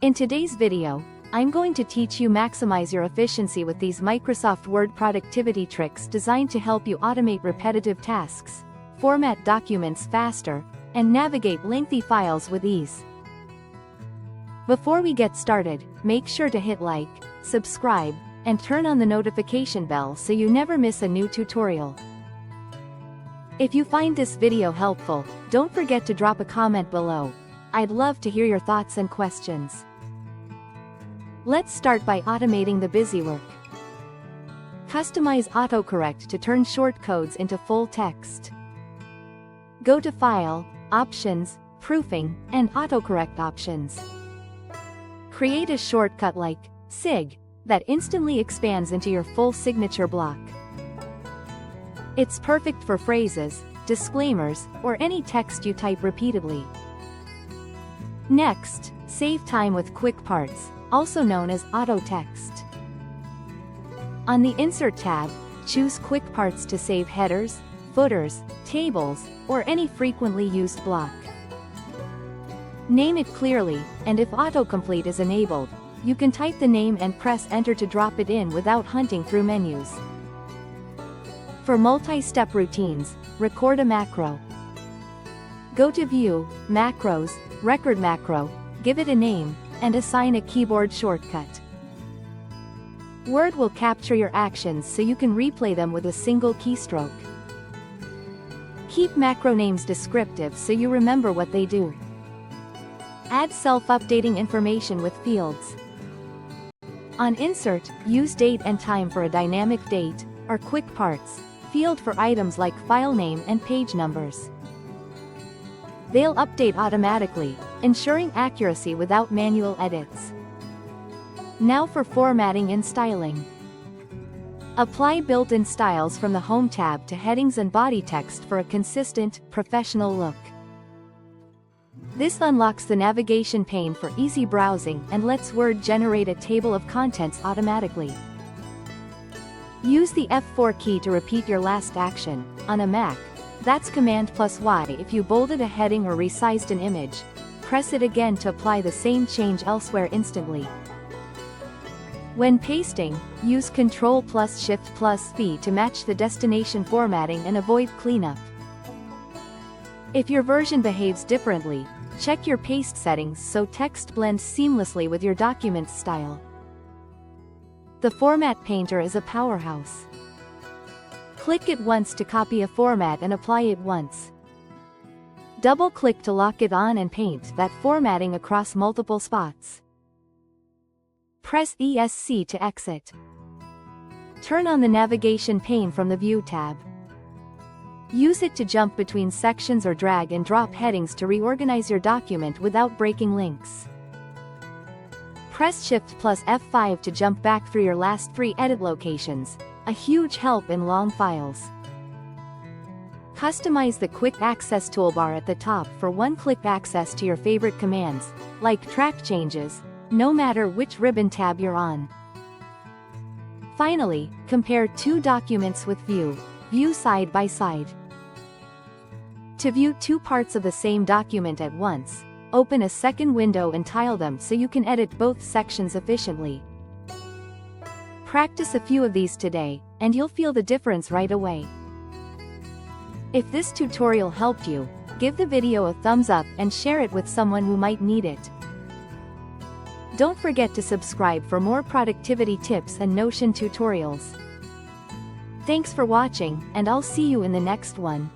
In today's video, I'm going to teach you maximize your efficiency with these Microsoft Word productivity tricks designed to help you automate repetitive tasks, format documents faster, and navigate lengthy files with ease. Before we get started, make sure to hit like, subscribe, and turn on the notification bell so you never miss a new tutorial. If you find this video helpful, don't forget to drop a comment below. I'd love to hear your thoughts and questions. Let's start by automating the busy work. Customize autocorrect to turn short codes into full text. Go to File, Options, Proofing, and Autocorrect options. Create a shortcut like SIG that instantly expands into your full signature block. It's perfect for phrases, disclaimers, or any text you type repeatedly. Next, save time with quick parts, also known as AutoText. On the Insert tab, choose Quick Parts to save headers, footers, tables, or any frequently used block. Name it clearly, and if autocomplete is enabled, you can type the name and press Enter to drop it in without hunting through menus. For multi-step routines, record a macro. Go to View, Macros, Record Macro, give it a name, and assign a keyboard shortcut. Word will capture your actions so you can replay them with a single keystroke. Keep macro names descriptive so you remember what they do. Add self-updating information with fields. On Insert, use Date and Time for a dynamic date, or Quick Parts field for items like file name and page numbers. They'll update automatically, ensuring accuracy without manual edits. Now for formatting and styling. Apply built-in styles from the Home tab to headings and body text for a consistent, professional look. This unlocks the navigation pane for easy browsing and lets Word generate a table of contents automatically. Use the F4 key to repeat your last action. On a Mac, that's Command+Y if you bolded a heading or resized an image. Press it again to apply the same change elsewhere instantly. When pasting, use Ctrl+Shift+V to match the destination formatting and avoid cleanup. If your version behaves differently, check your paste settings so text blends seamlessly with your document's style. The Format Painter is a powerhouse. Click it once to copy a format and apply it once. Double-click to lock it on and paint that formatting across multiple spots. Press ESC to exit. Turn on the navigation pane from the View tab. Use it to jump between sections or drag and drop headings to reorganize your document without breaking links. Press Shift+F5 to jump back through your last 3 edit locations, a huge help in long files. Customize the Quick Access toolbar at the top for one-click access to your favorite commands, like track changes, no matter which ribbon tab you're on. Finally, compare 2 documents with View side by side. To view 2 parts of the same document at once, open a second window and tile them so you can edit both sections efficiently. Practice a few of these today, and you'll feel the difference right away. If this tutorial helped you, give the video a thumbs up and share it with someone who might need it. Don't forget to subscribe for more productivity tips and Notion tutorials. Thanks for watching, and I'll see you in the next one.